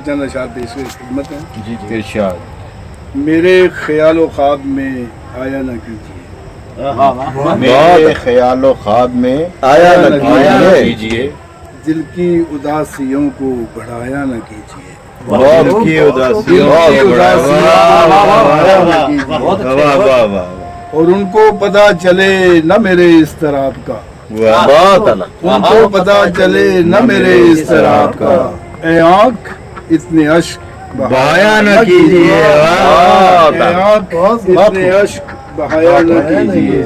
چند اشعار پیش خدمت ہیں. جی جی ارشاد. میرے خیال و خواب میں آیا نہ کیجیے، میرے خیال و خواب میں آیا نہ کیجیے، دل کی اداسیوں کو بڑھایا نہ کیجیے، دل کی اداسیوں کو بڑھایا نہ کیجیے. واہ واہ واہ اور ان کو پتہ چلے نہ میرے اضطراب کا، بہت اعلیٰ. ان کو پتہ چلے نہ میرے اضطراب کا. اے آنکھ اتنے اشک بہایا نہ کیجیے. اے آنکھ اتنے اشک بہایا نہ کیجیے.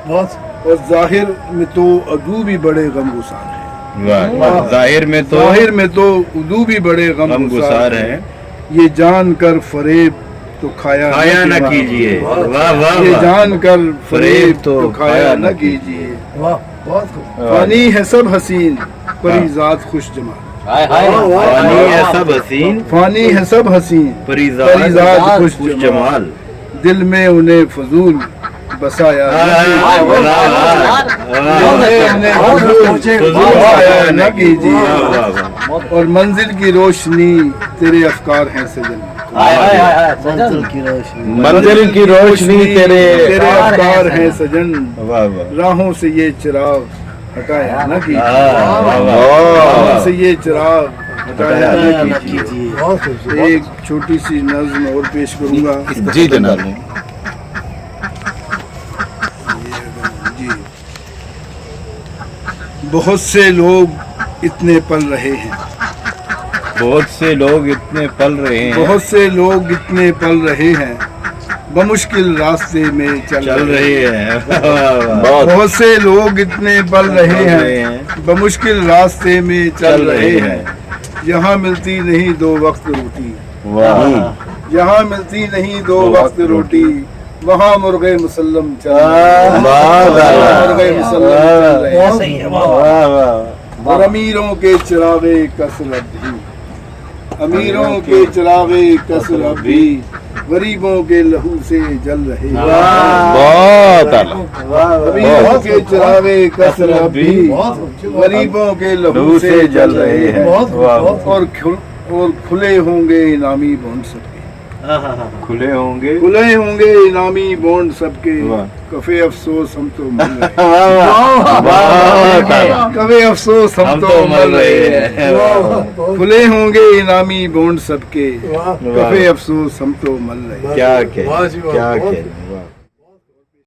اور ظاہر میں تو عدو بھی بڑے غم گسار ہیں، ظاہر میں تو عدو بھی بڑے غم گسار ہیں. یہ جان کر فریب تو کھایا نہ کیجیے. واہ واہ یہ واہ. جان کر فریب تو کھایا نہ کیجیے. فانی ہے سب حسین پری ذات خوش جمال، فانی ہے سب حسین فانی ہے سب حسین پری ذات ذات خوش خوش جمال. دل میں انہیں فضول بسایا نہ کیجیے. اور منزل کی روشنی تیرے افکار ہیں سجن، منزل کی روشنی تیرے افکار ہیں سجن. واہ واہ. راہوں سے یہ چراغ ہٹایا نہ کیجیے، واہ. راہوں سے یہ چراغ ہٹایا نہ کیجیے. ایک چھوٹی سی نظم اور پیش کروں گا. جی جناب. جی. بہت سے لوگ اتنے پل رہے ہیں، بہت سے لوگ اتنے پل رہے ہیں، بہت سے لوگ اتنے پل رہے ہیں، بمشکل راستے میں چل رہے ہیں. بہت سے لوگ اتنے پل رہے ہیں، بمشکل راستے میں چل رہے ہیں. یہاں ملتی نہیں دو وقت روٹی، یہاں ملتی نہیں دو وقت روٹی، وہاں مرغے مسلم چل رہے ہیں. اور امیروں کے چراغے کثرت بھی، امیروں کے چراغے کثرت بھی، غریبوں کے لہو سے جل رہے ہیں. بہت اعلیٰ. امیروں کے چراغے کثرت بھی، غریبوں کے لہو سے جل رہے ہیں. اور کھلے ہوں گے انعامی بونڈ سب کے، کھلے ہوں گے انعامی بونڈ سب کے. کفے افسوس ہم تو مل رہے ہیں، کفے افسوس ہم تو مل رہے ہیں. کھلے ہوں گے انعامی بونڈ سب کے، کفے افسوس ہم تو مل رہے ہیں. کیا